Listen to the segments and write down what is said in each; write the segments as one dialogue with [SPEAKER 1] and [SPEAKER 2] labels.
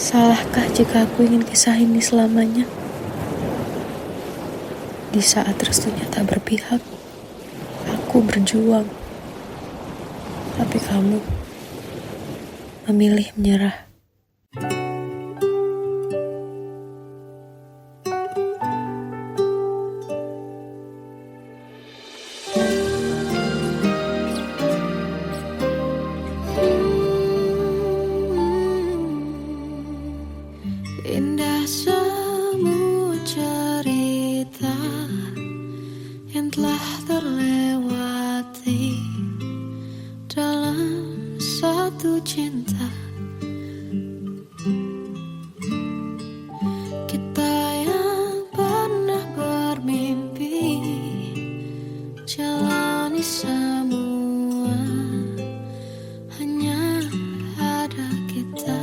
[SPEAKER 1] Salahkah jika aku ingin kisah ini selamanya? Di saat restunya tak berpihak, aku berjuang. Tapi kamu memilih menyerah.
[SPEAKER 2] Indah semua cerita yang telah terlewati dalam satu cinta. Kita yang pernah bermimpi jalani semua, hanya ada kita.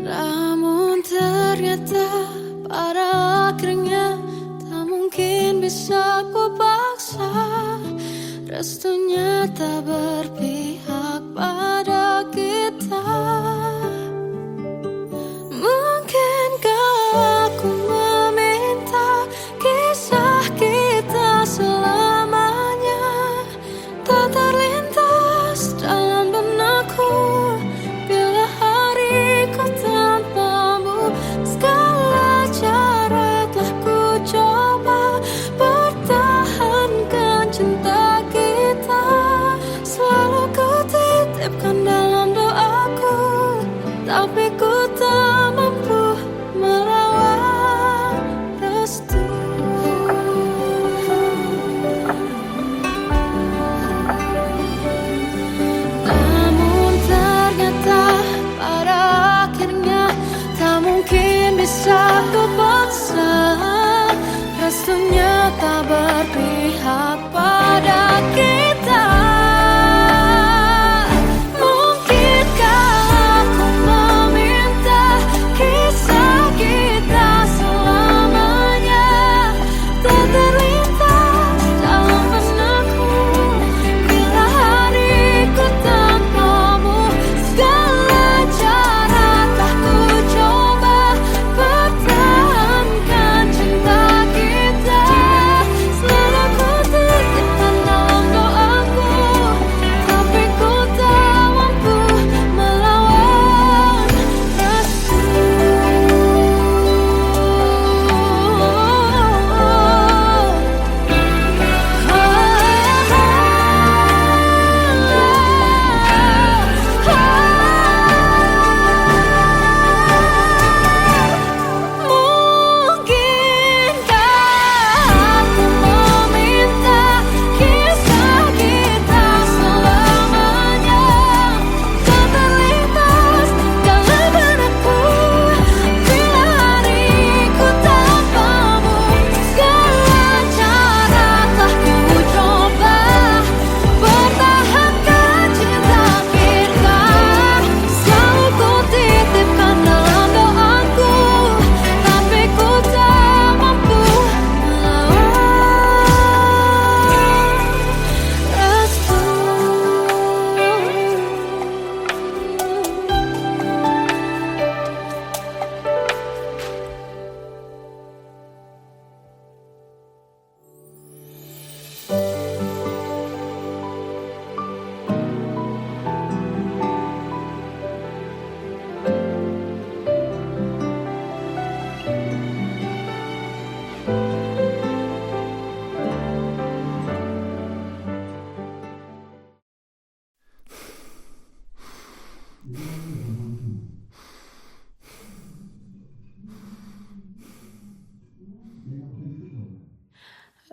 [SPEAKER 2] Namun ternyata pada akhirnya tak mungkin bisa ku paksa. Restunya tak berpihak pada kita. Mungkinkah aku meminta kisah kita selamanya tak terlintas dalam benakku bila hariku tanpamu. Segala cara telah ku coba pertahankan cinta kita. Selalu ku titipkan dalam doaku, tapi ku tak mampu merawat restu. Namun ternyata pada akhirnya tak mungkin bisa ku paksa. Restunya tak berpihak pada kita. Mungkinkah aku meminta kisah kita selamanya tak terlintas dalam benakku bila hariku tanpamu. Segala cara telah ku coba pertahankan cinta kita. Selalu ku titipkan dalam doaku, tapi ku tak mampu melawan restu. Mungkinkah aku meminta kisah kita selamanya tak terlintas dalam benakku bila hariku tanpamu. Segala cara telah ku coba pertahankan cinta kita. Selalu ku titipkan dalam doaku, tapi ku tak mampu melawan restu.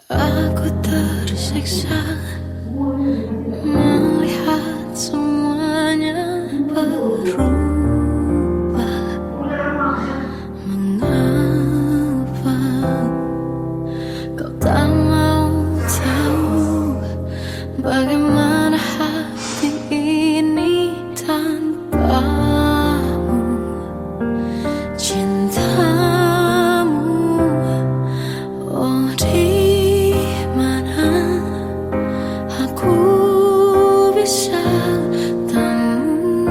[SPEAKER 2] Aku tersiksa melihat semuanya berubah. Mengapa kau tak mau tahu bagaimana hati ini tanpamu? Cintamu, oh di mana aku bisa temu?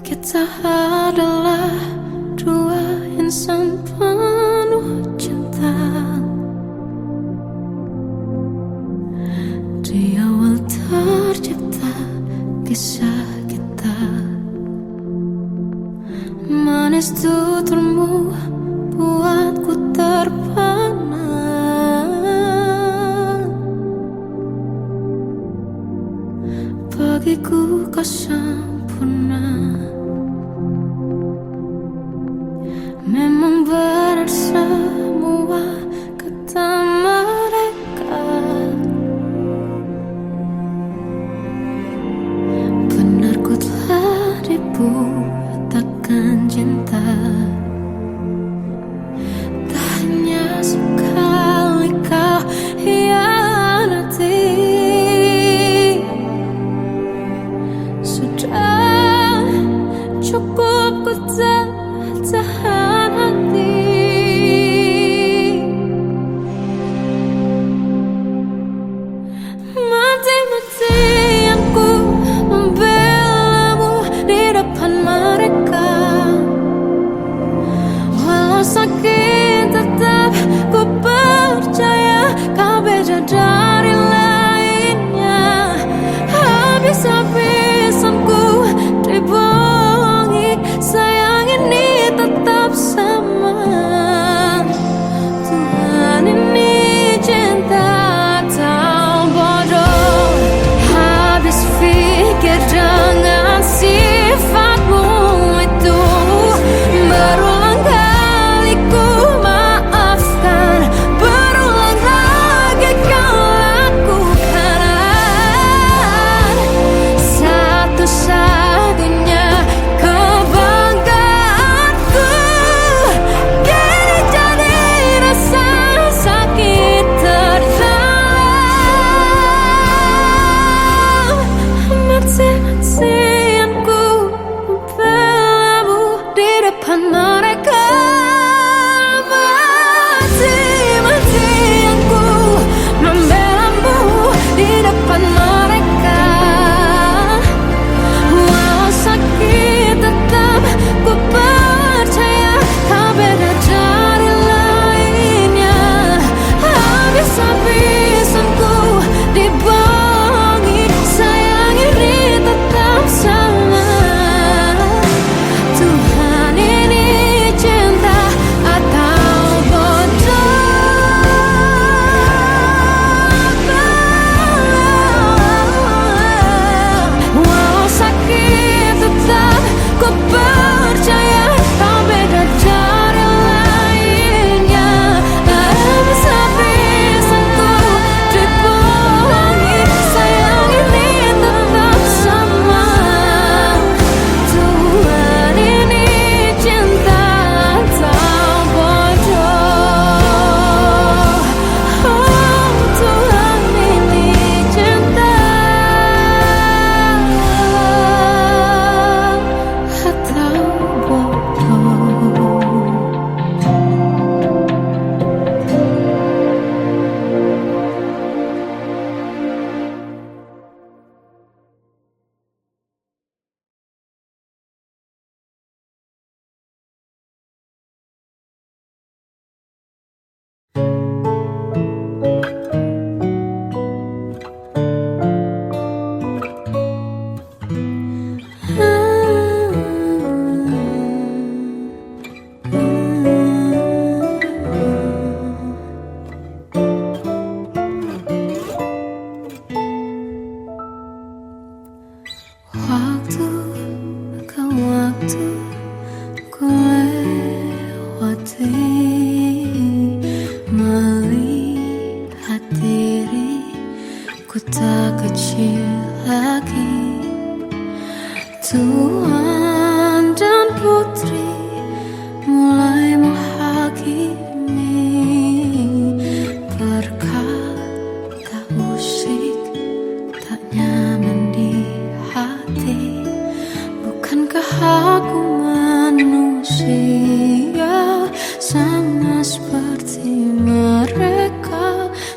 [SPEAKER 2] Kita adalah dua insan penuh cinta. Di awal tercipta kisah kita. Manis tuturmu buatku terpana. Bagiku kau sempurna. Memang benar semua kata mereka. Benar ku telah dibutakan cinta. Tak hanya sekali kau hianati. Sudah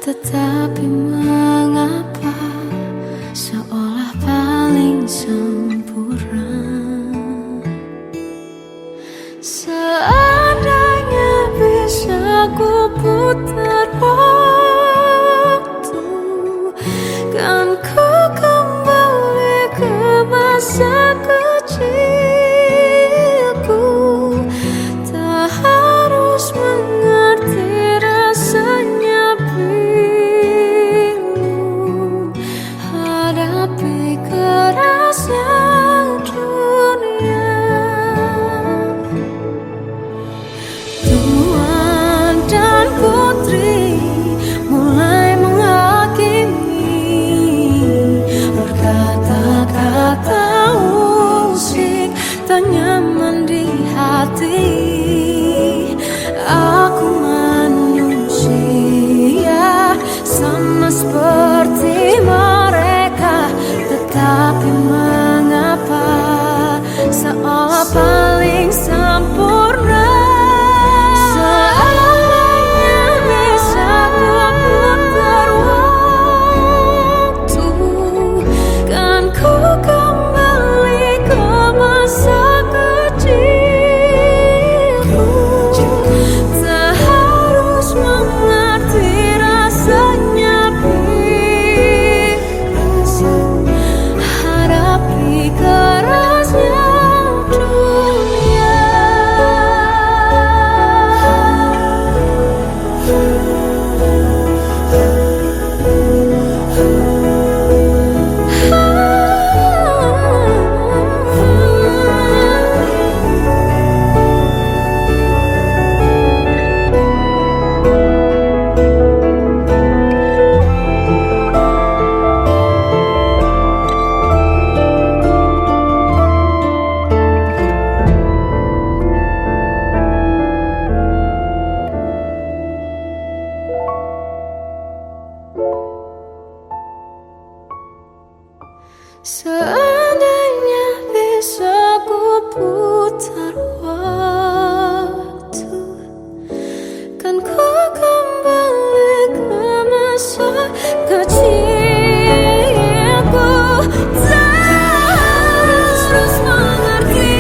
[SPEAKER 2] Tetapi mengapa seolah paling sempurna? Seandainya bisa ku putar waktu, kan ku kembali ke masa kecilku. Tak harus mengerti rasanya pilu, hadapi kerasnya dunia. Tuan dan putri mulai menghakimi, berkata-kata usik tak nyaman di hati. Aku manusia sama seperti mereka, tetapi mengapa seolah paling sempurna? Seandainya bisa ku putar waktu, kan ku kembali ke masa kecilku. Tak harus mengerti rasanya pilu, hadapi kerasnya dunia. Seandainya bisa ku putar waktu, kan ku kembali ke masa kecilku. Tak harus mengerti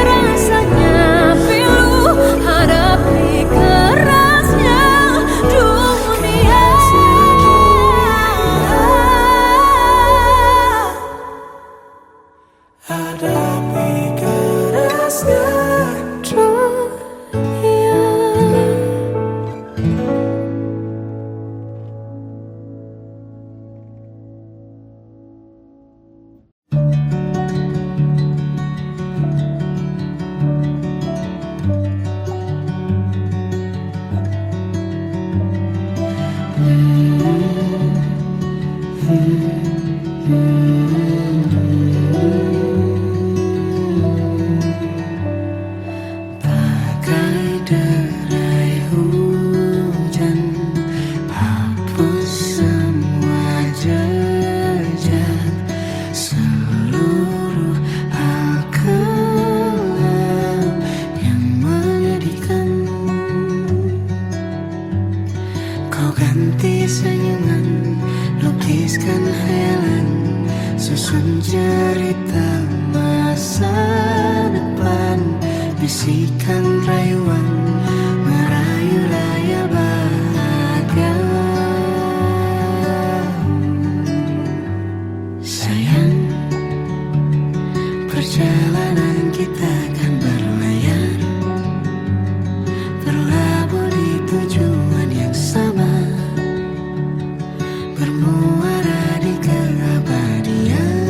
[SPEAKER 2] rasanya pilu, hadapi kerasnya dunia. Hadapi kerasnya dunia. Bagai derai hujan, hapus semua jejak, seluruh hal kelam yang menyedihkan. Kau ganti senyuman, lukiskan hayalan, susun cerita masa depan. Bisikan rayuan, merayu layar bahagia. Sayang, perjalanan kita akan berlayar, berlabuh di tujuan yang sama, bermuara di keabadian.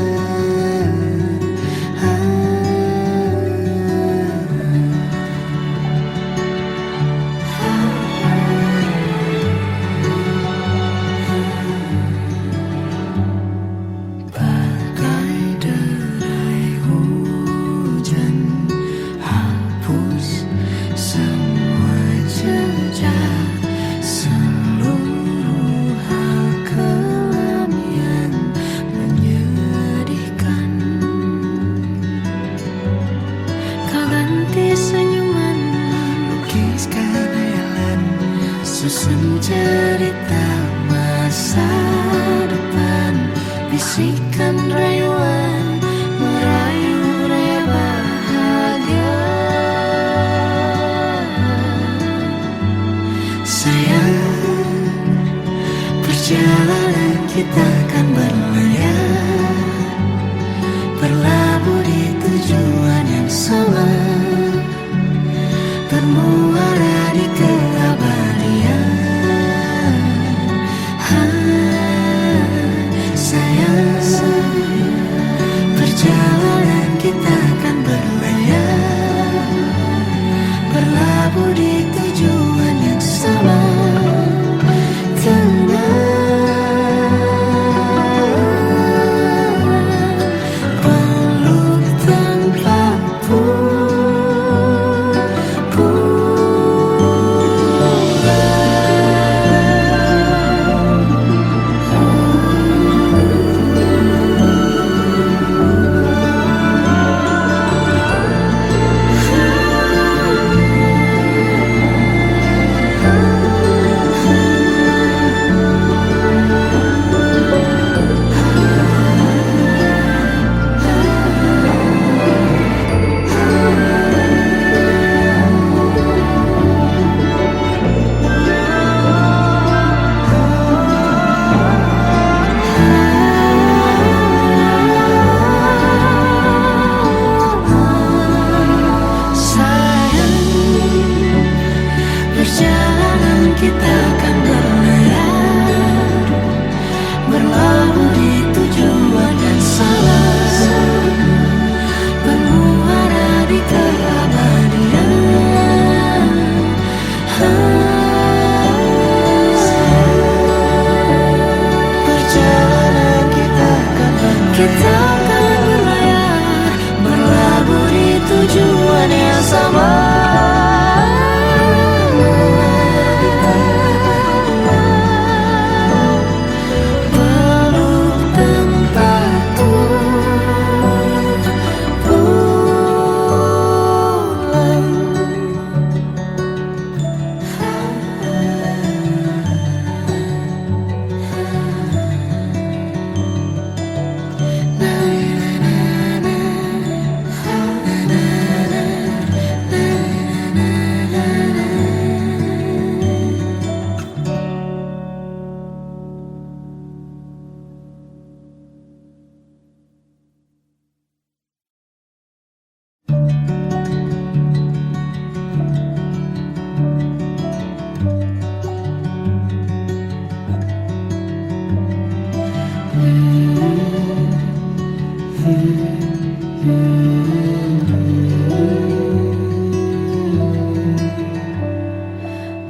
[SPEAKER 2] susun cerita masa depan, bisikan rayuan merayu raya bahagia. Sayang, perjalanan kita akan berlayar, berlabuh di tujuan yang sama, bermuara di keabadian. Sayang, perjalanan kita akan berlayar, berlabuh di tujuan yang sama. Kita akan berlayar, berlabuh di tujuan yang sama, bermuara di keabadian. Perjalanan kita akan berlayar, berlabuh di tujuan yang sama.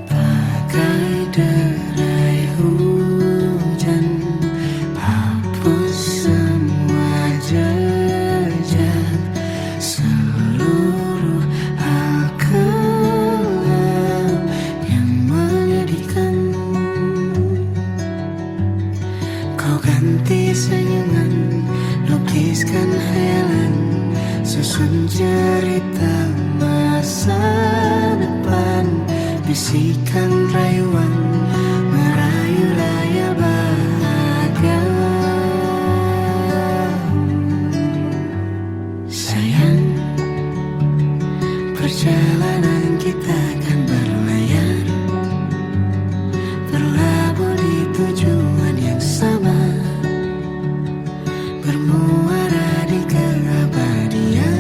[SPEAKER 2] Bagai derai hujan, hapus semua jejak, seluruh hal kelam yang menyedihkan. Kau ganti senyuman, lukiskan khayalan, susun cerita masa depan, bisikan rayuan merayu raya bahagia. Sayang, perjalanan kita akan berlayar, berlabuh di tujuan yang sama, bermuara di keabadian.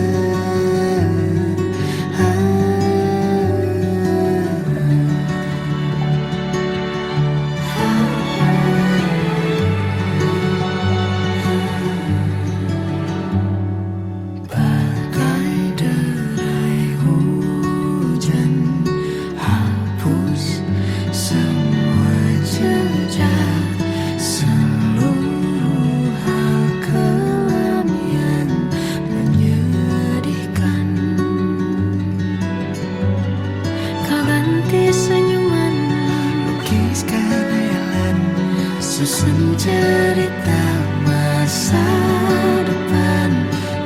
[SPEAKER 2] Susun cerita masa depan,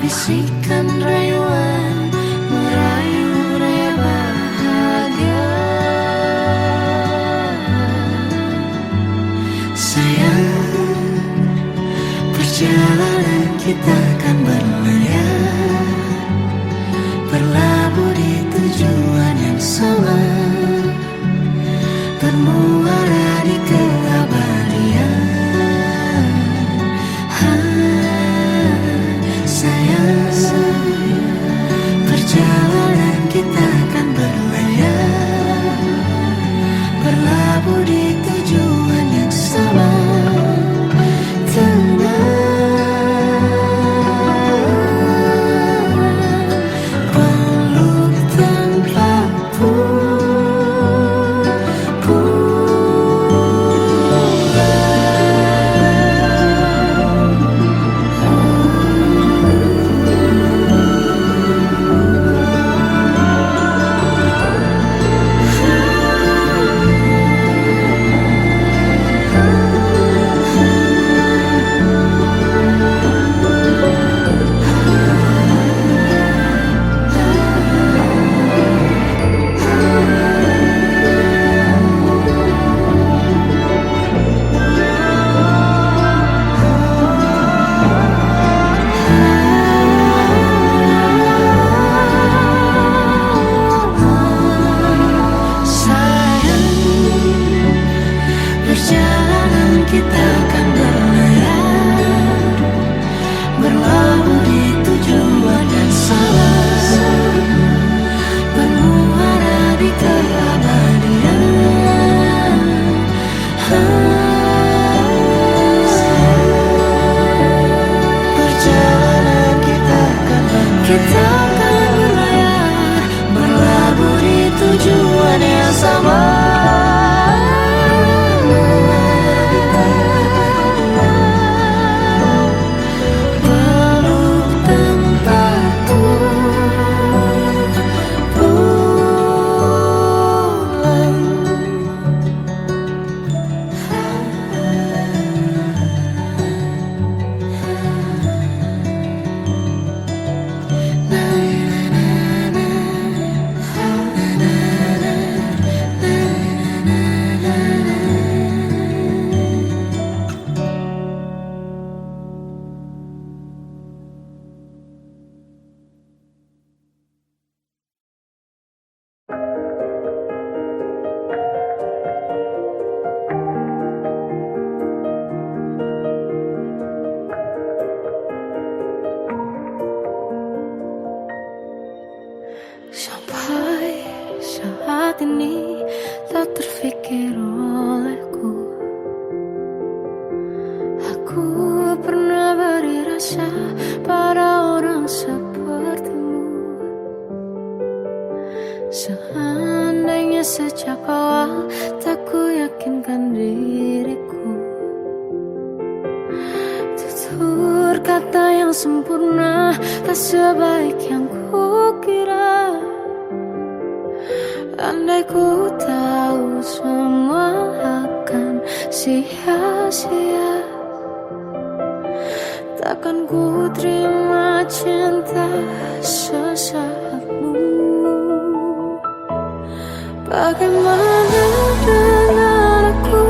[SPEAKER 2] bisikan rayuan merayu raya bahagia. kita akan berlayar, berlabuh di tujuan yang sama, bermuara di keabadian. Sayang, perjalanan kita akan berlayar, berlabuh di tujuan yang sama. Kita akan berlayar, berlabuh di tujuan yang sama, bermuara di keabadian. Perjalanan kita akan berlayar, berlabuh di tujuan yang sama. Sampai saat ini tak terfikir olehku, aku pernah beri rasa pada orang sepertimu. Seandainya sejak awal tak ku yakinkan diriku, tutur kata yang sempurna tak sebaik yang kukira. Andai ku tahu semua akan sia-sia, takkan ku terima cinta sesaatmu. Bagaimana dengan aku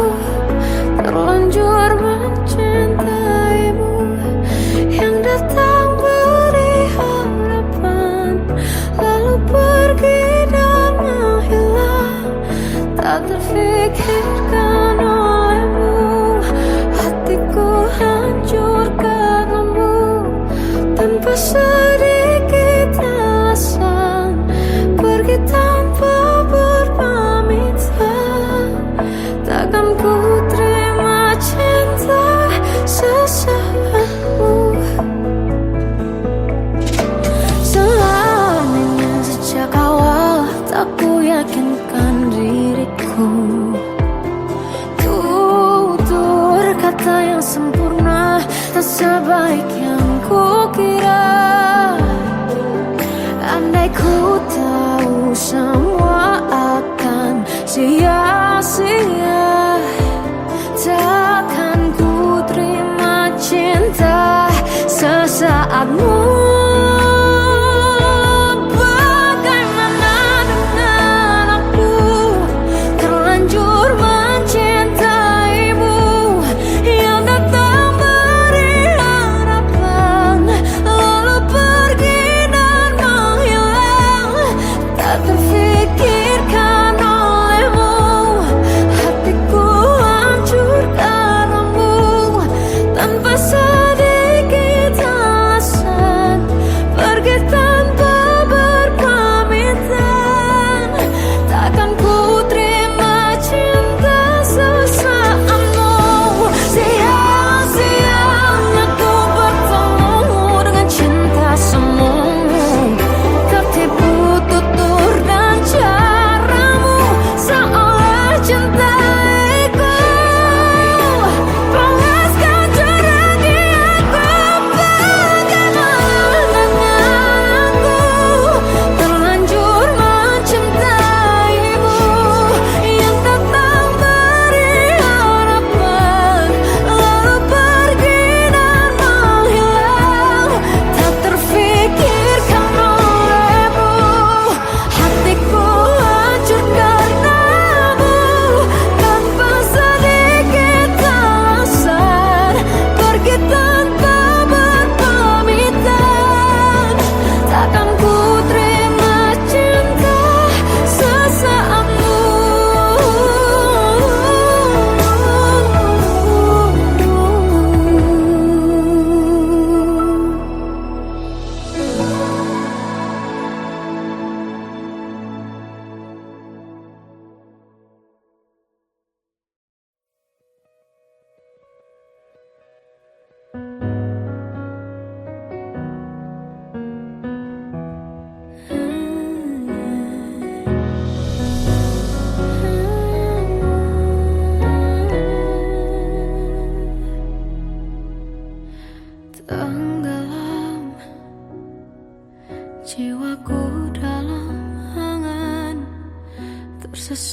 [SPEAKER 2] terlanjur mencintaimu, yang datang beri harapan lalu pergi dan menghilang, tak terfikirkan olehmu. Hatiku hancur karenamu, tanpa sedikit alasan, pergi tanpa berpamitan. Takkan ku terima cinta sesaatmu. Selamanya sejak awal tak ku yakinkan diriku, tutur kata yang sempurna tak sebaik yang ku kira.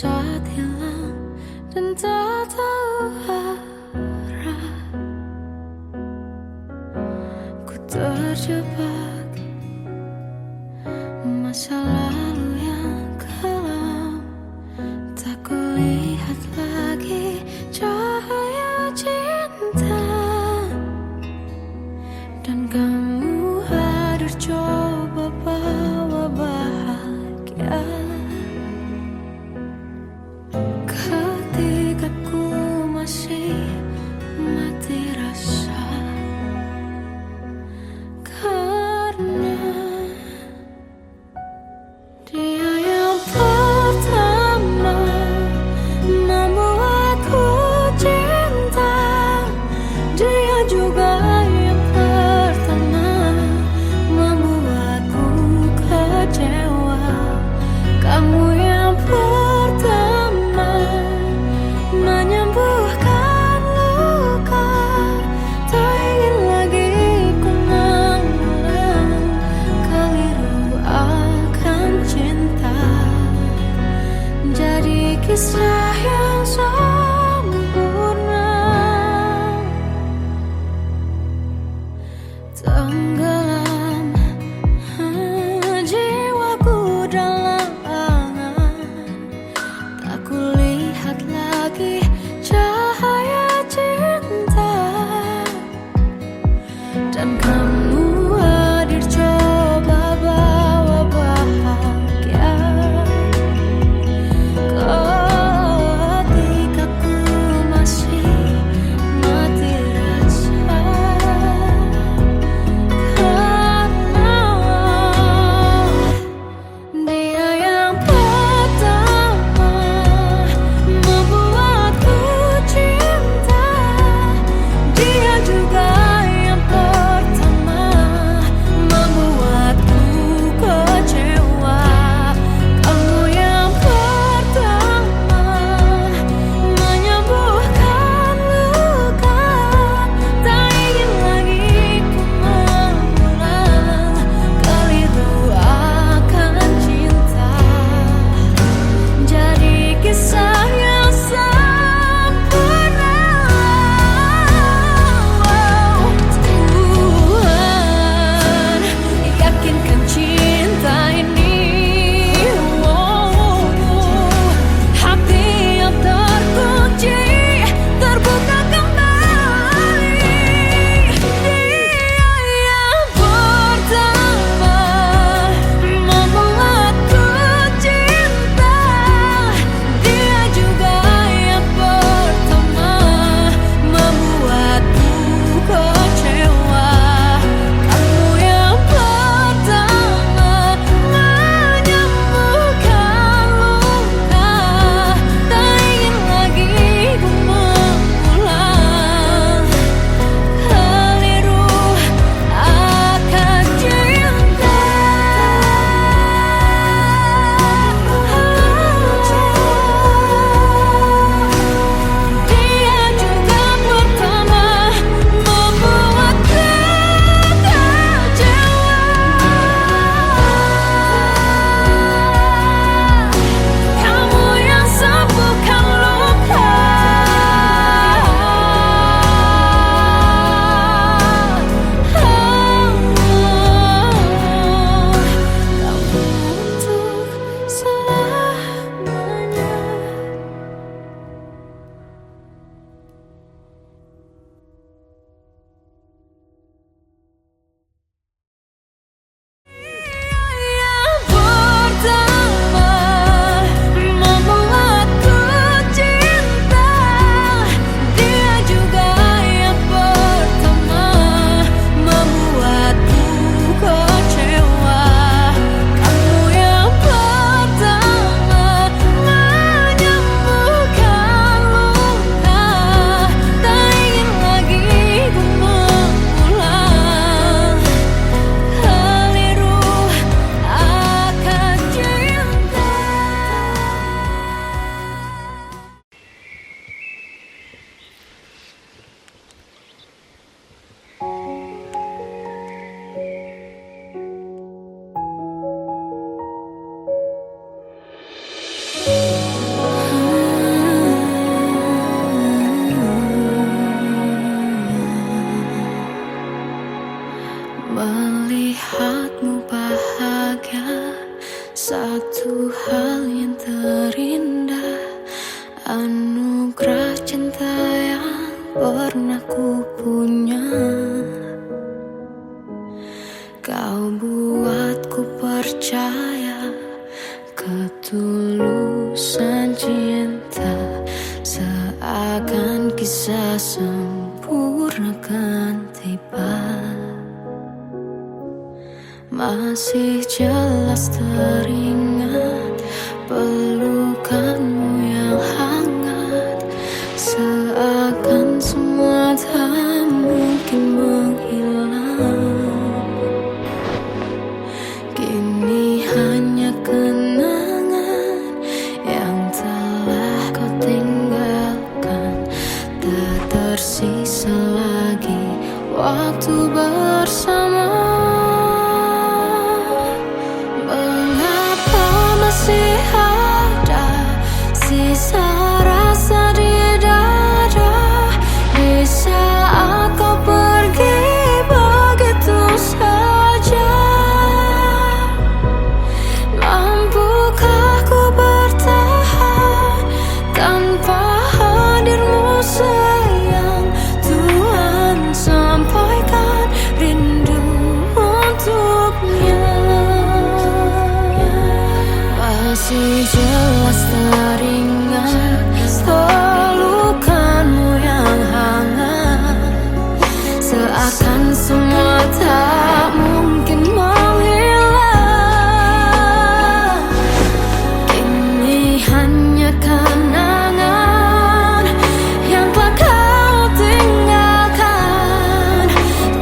[SPEAKER 2] saat hilang dan tak tahu arah. Ku terjebak masa lalu yang kelam, tak kulihat lagi cahaya cinta. Dan kamu hadir coba bawa bahagia ketika ku masih mati rasa. Karena dia yang pertama membuatku cinta, dia juga yang pertama membuatku kecewa. Kamu yang pertama menyembuhkan luka, tak ingin lagi ku mengulang keliru akan cinta. Jadi kisah yang sempurna, tenggelam jiwaku dalam angan, tak kulihat lagi cahaya cinta. Dan kamu hadir coba bawa bahagia ketika ku masih mati rasa. Karena dia yang pertama membuatku
[SPEAKER 1] Anugerah cinta yang pernah ku punya, kau buatku percaya ketulusan cinta, seakan kisah sempurna kan tiba. Masih jelas teringat pelukanmu yang hangat, seakan semua tak mungkin menghilang. Kini hanya kenangan yang telah kau tinggalkan, tak tersisa lagi waktu bersama. Masih ada sisa rasa di dada di saat kau pergi begitu saja. Mampukah ku bertahan tanpa hadirmu sayang? Tuhan sampaikan rindu untuknya. Masih jelas teringat pelukanmu yang hangat, seakan semua tak mungkin menghilang. Kini hanya kenangan yang telah kau tinggalkan,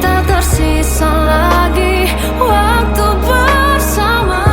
[SPEAKER 1] tak tersisa lagi waktu bersama.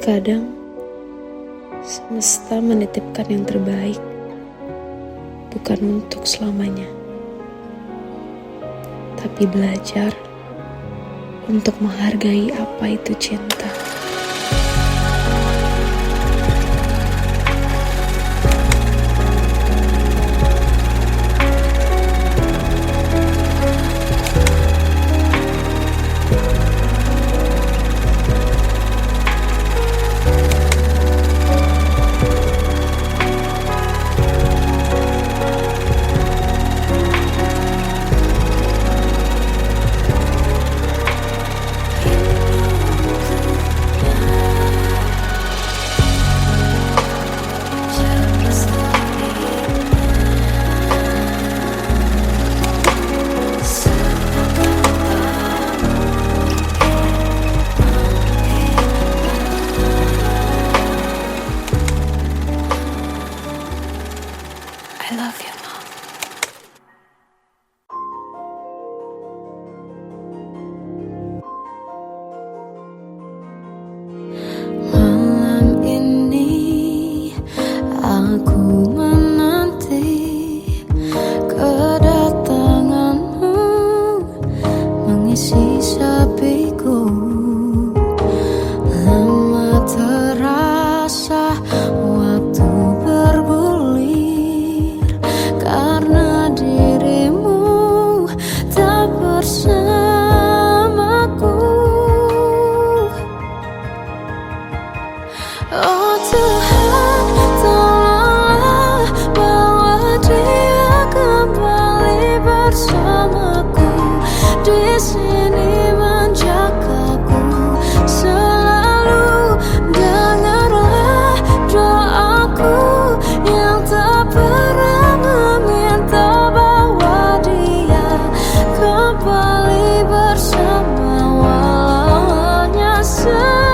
[SPEAKER 1] Kadang semesta menitipkan yang terbaik, bukan untuk selamanya, tapi belajar untuk menghargai apa itu cinta.
[SPEAKER 2] sini menjagaku selalu. Dengarlah doaku yang tak pernah meminta bahwa dia kembali bersama walau hanya sesaat.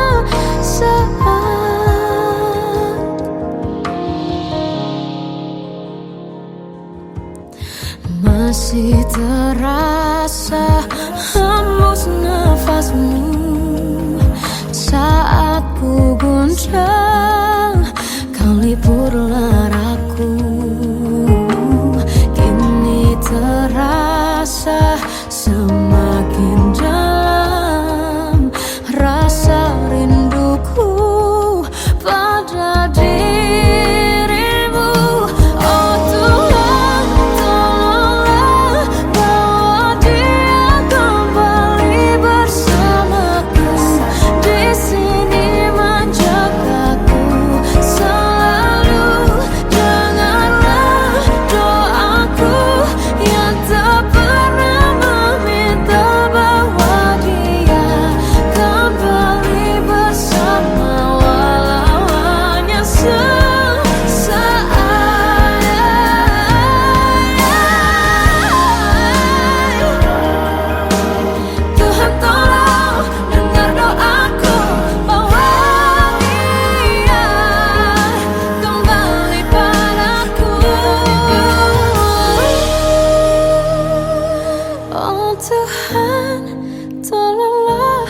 [SPEAKER 2] Masih terasa hembus nafasmu saat ku guncang, kau lipurlah raku. Kini terasa semakin dalam rasa rinduku pada dirimu. Oh Tuhan, tolonglah bawa dia kembali bersamaku, di sini menjagaku selalu. Dengarlah doaku yang tak pernah meminta bahwa dia kembali bersama walau hanya sesaat. Tuhan tolong dengar doaku bahwa dia kembali padaku. Oh Tuhan, tolonglah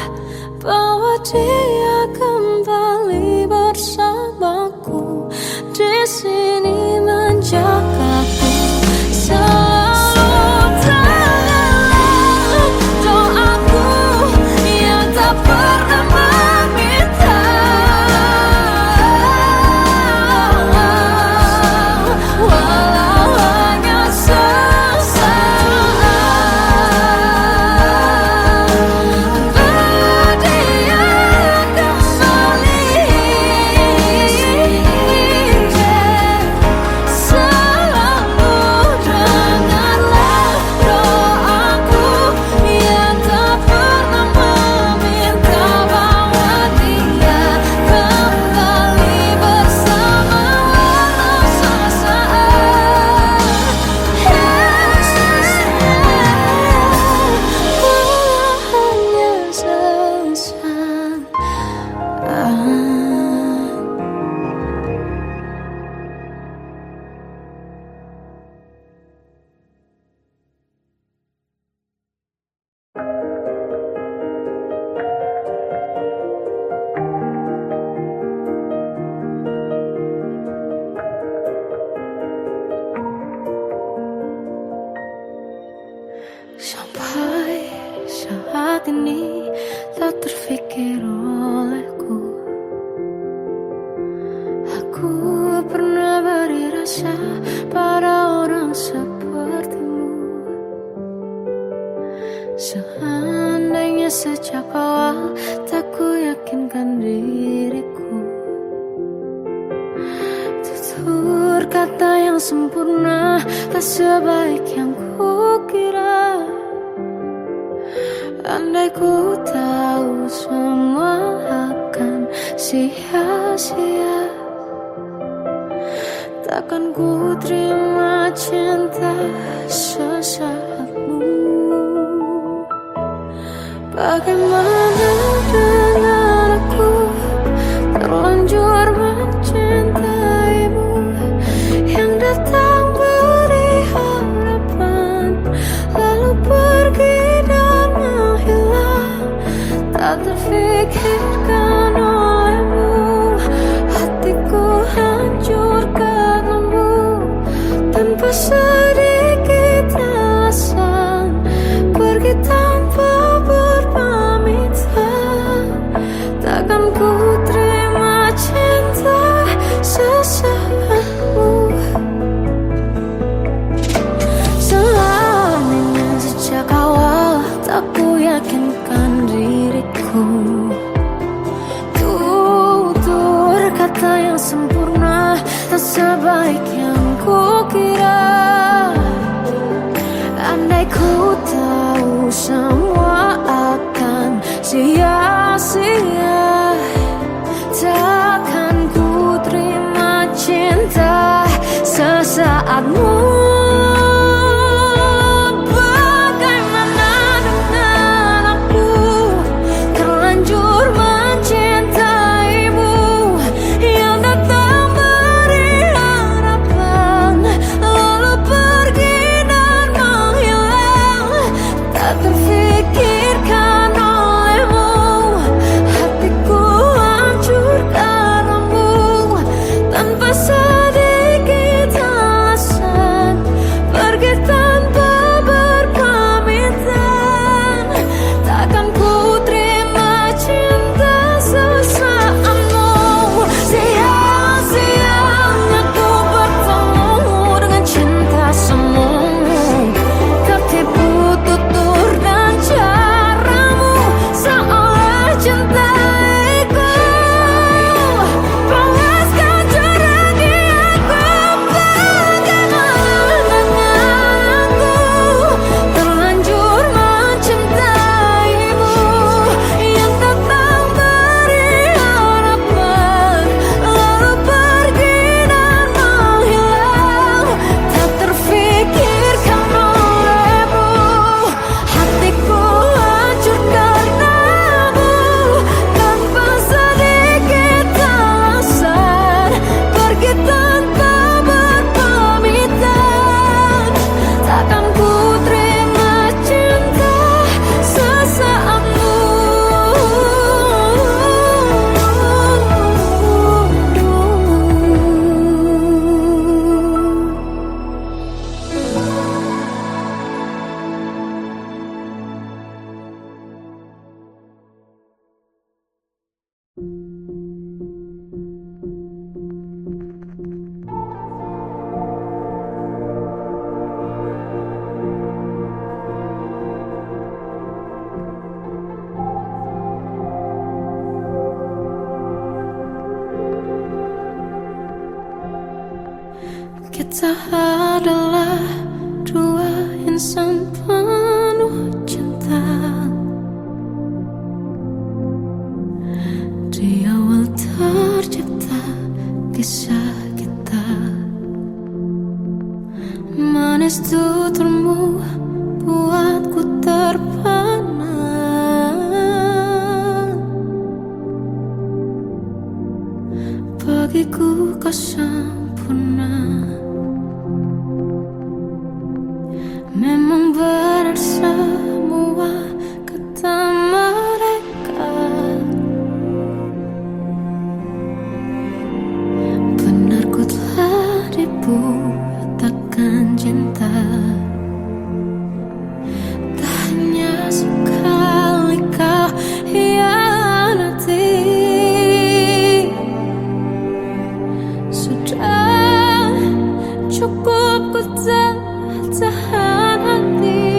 [SPEAKER 2] bawa dia kembali bersamaku, di sini menjagaku selalu. Dengarlah doaku yang tak pernah meminta walau hanya sesaat. Dia kembali selalu. Dengarlah doaku yang tak pernah meminta bahwa dia kembali bersama walau sesaat. Walau hanya sesaat. Sampai saat ini tak terfikir olehku, aku pernah beri rasa pada orang sepertimu. Seandainya sejak awal tak ku yakinkan diriku, tutur kata yang sempurna tak sebaik yang ku kira. Andai ku tahu semua akan sia-sia, takkan ku terima cinta sesaatmu. Bagaimana dengan aku terlanjur mencintaimu, yang datang beri harapan lalu pergi dan menghilang, tak terfikirkan olehmu. Hatiku hancur karenamu tanpa sedikit alasan, pergi tanpa berpamitan. Takkan ku terima cinta sesaatmu. Selamanya sejak awal tak ku yakinkan diriku, tutur kata yang sempurna tak sebaik yang ku kira. Andai ku tahu semua Kita adalah dua insan penuh cinta. Di awal tercipta kisah kita, manis tuturmu buatku terpana. Bagiku kau sempurna. Memang benar semua kata mereka, benar ku telah dibutakan cinta. Tak hanya sekali kau hianati, sudah cukup ku tahan hati.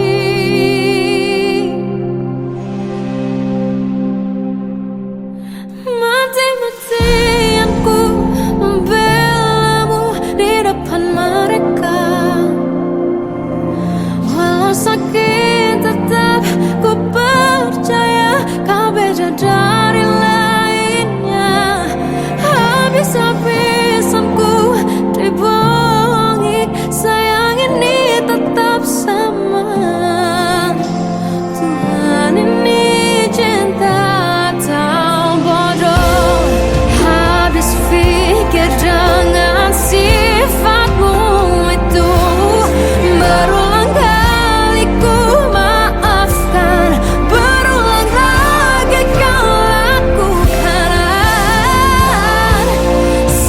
[SPEAKER 2] Mati-matian ku membelamu di depan mereka. Walau sakit tetap ku percaya kau beda dari lainnya. Habis-habisan ku dibohongi, sayang ini tetap sama. Tuhan ini cinta atau bodoh. Habis pikir dengan sifatmu itu, berulang kali ku maafkan, berulang lagi kau lakukan.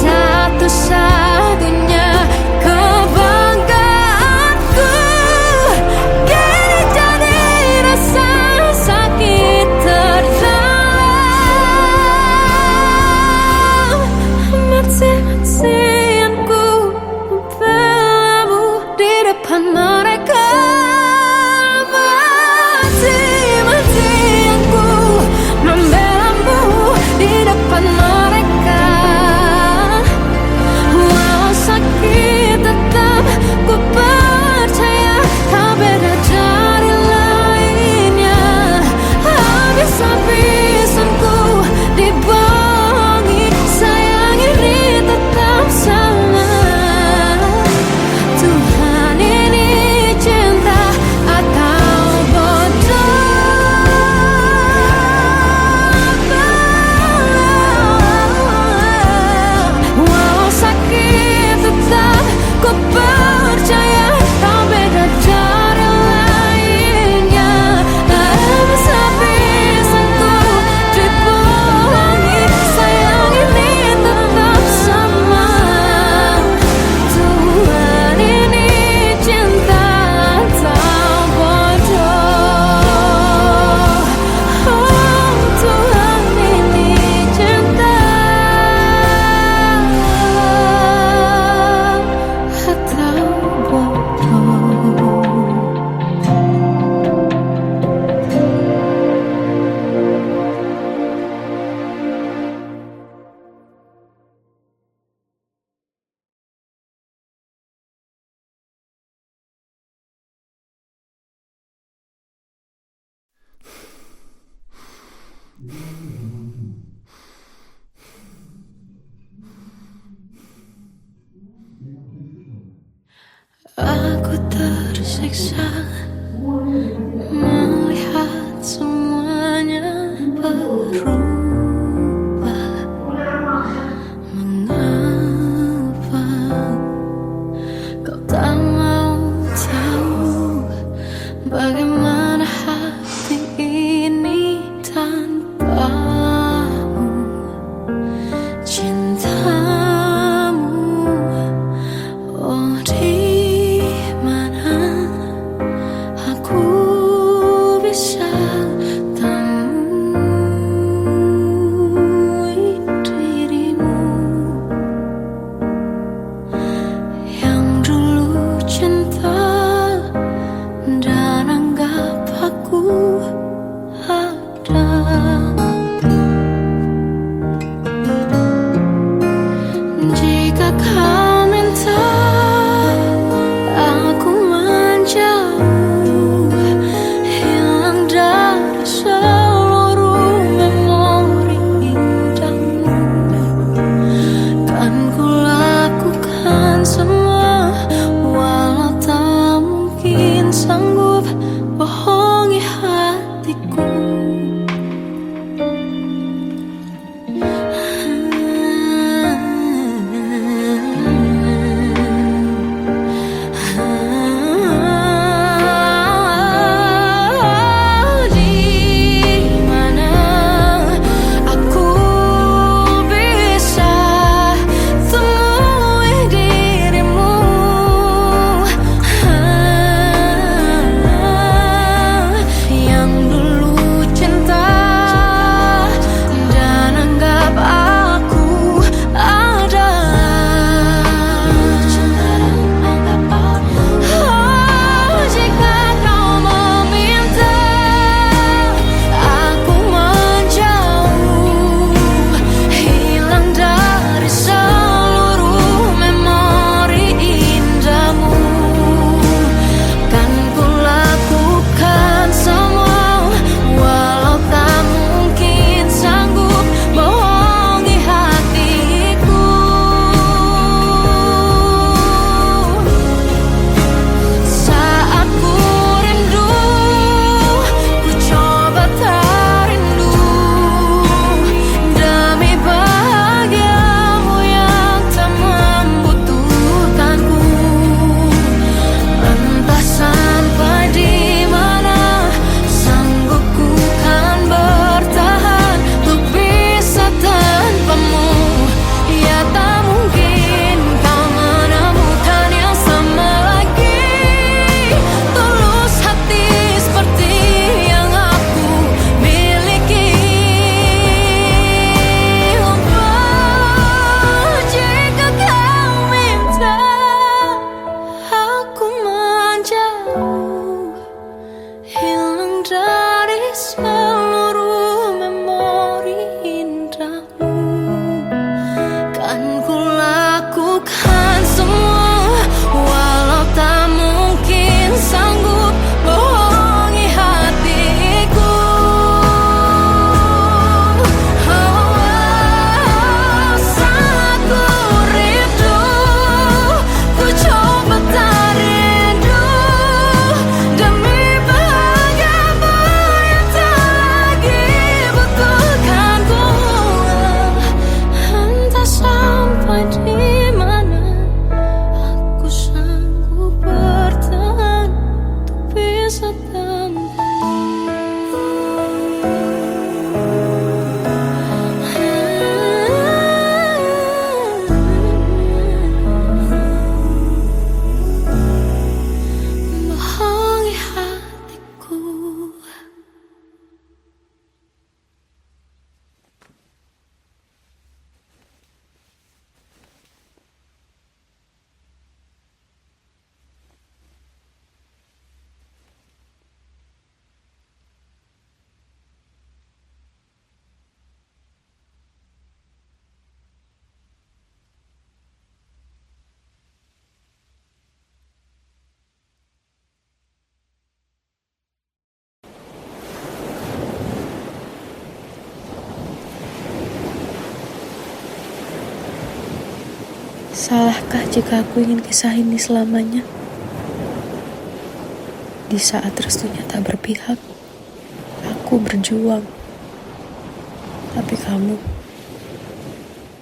[SPEAKER 2] Satu-satunya kebanggaanku kini jadi rasa sakit terdalam. Mati-matian ku membelamu di depan mereka. Mati-matian ku membelamu di depan mereka. Walau sakit tetap ku percaya kau beda dari lainnya. Habis-habisan ku dibohongi, sayang ini tetap sama. Tuhan ini cinta atau bodoh. Walau sakit tetap ku percaya kau beda dari lainnya. Habis-habisan ku dibohongi, sayang ini tetap sama. Tuhan ini cinta atau bodoh. Oh, Tuhan ini cinta atau bodoh. Aku tersiksa melihat semuanya berubah. Mengapa kau tak mau tahu bagaimana hati ini tanpamu? Cintamu, oh di mana dari seluruh memori indahmu. Kan ku lakukan semua, walau tak mungkin sanggup bohongi hatiku. Saat ku rindu, ku coba tak rindu demi bahagiamu yang tak lagi betulkan ku. Entah sampai di mana aku sanggup bertahan untuk bisa bohongi hatiku.
[SPEAKER 1] Salahkah jika aku ingin kisah ini selamanya? Di saat restunya tak berpihak, aku berjuang. Tapi kamu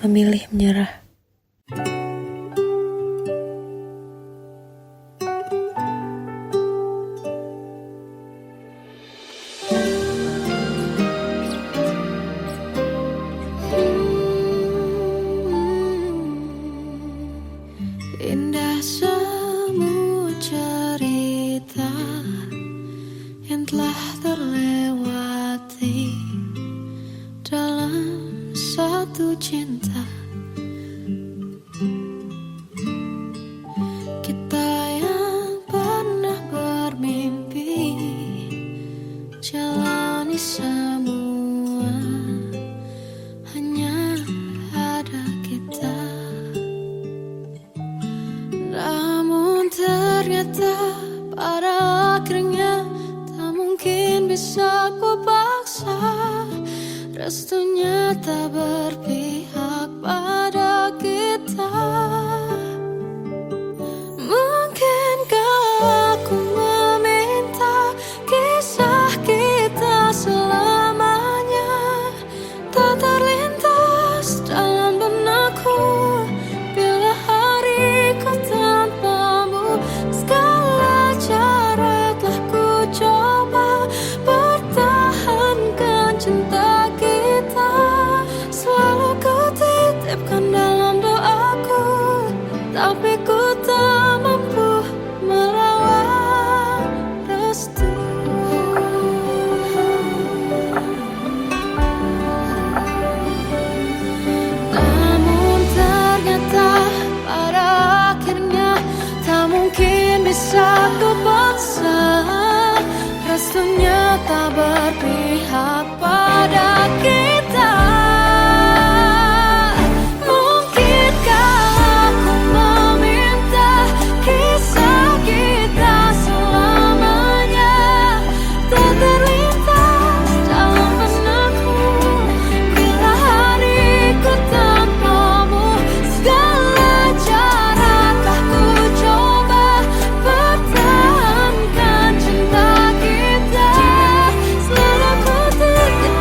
[SPEAKER 1] memilih menyerah.
[SPEAKER 2] Indah semua cerita yang telah terlewati dalam satu cinta. Kita yang pernah bermimpi jalani semua, hanya ada kita. Namun ternyata pada akhirnya tak mungkin bisa ku paksa. Restunya tak berpihak pada kita. Mungkinkah aku meminta kisah kita selamanya tak terlintas dalam benakku bila hariku tanpamu. Segala cara telah ku coba pertahankan cinta kita. Selalu ku titipkan dalam doaku, tapi ku tak mampu merawat restu. Namun ternyata pada akhirnya tak mungkin bisa ku paksa. Restunya tak berpihak pada kita. Mungkinkah aku meminta kisah kita selamanya tak terlintas dalam benakku bila hariku tanpamu. Segala cara telah ku coba pertahankan cinta kita. Selalu ku titipkan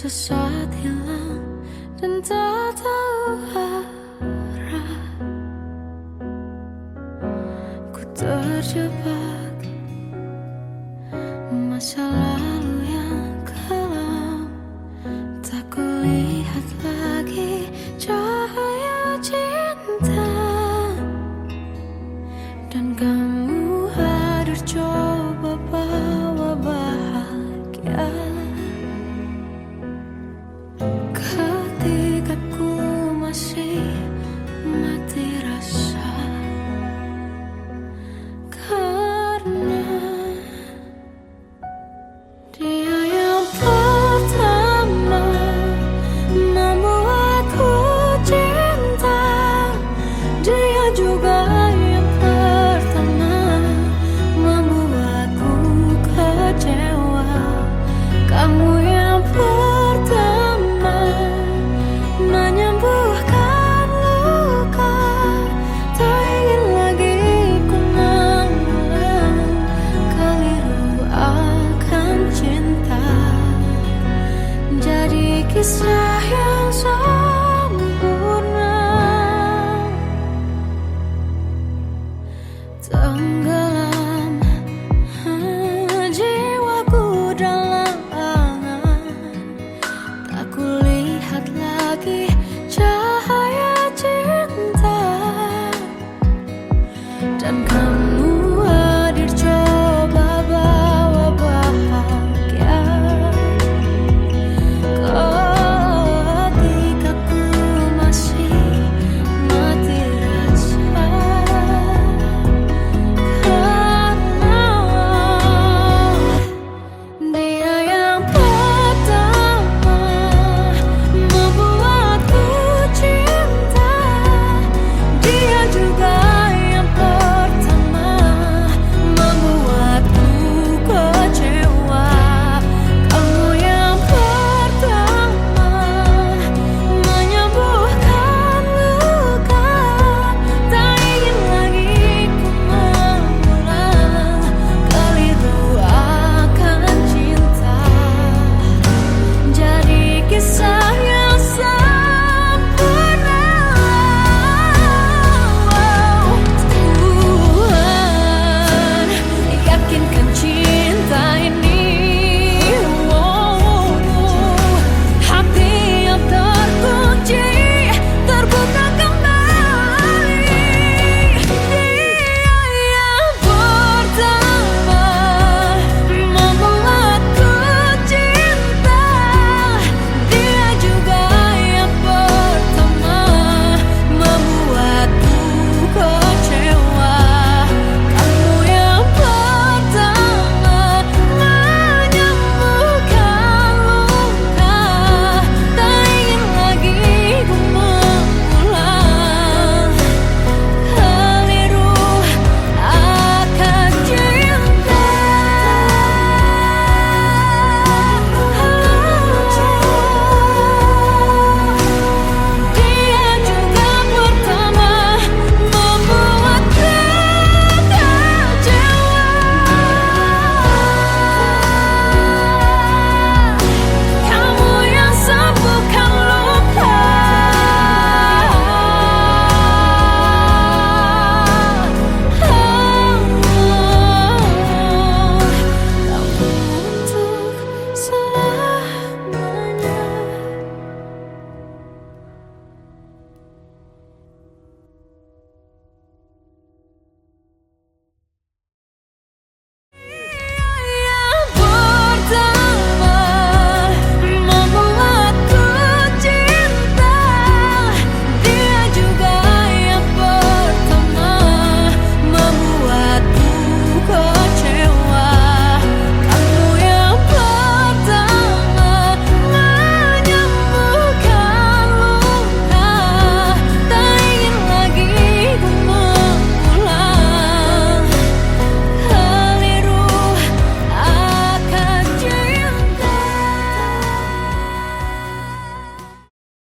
[SPEAKER 2] tersesat hilang dan tak tahu arah. Ku terjebak masa lalu yang kelam, tak kulihat lagi cahaya cinta. Dan kamu hadir coba bawa bahagia ketika ku masih mati rasa. Karena dia yang pertama membuatku cinta, dia juga yang pertama membuatku kecewa. Kamu yang pertama menyembuhkan luka, tak ingin lagi ku mengulang keliru akan cinta. Jadi kisah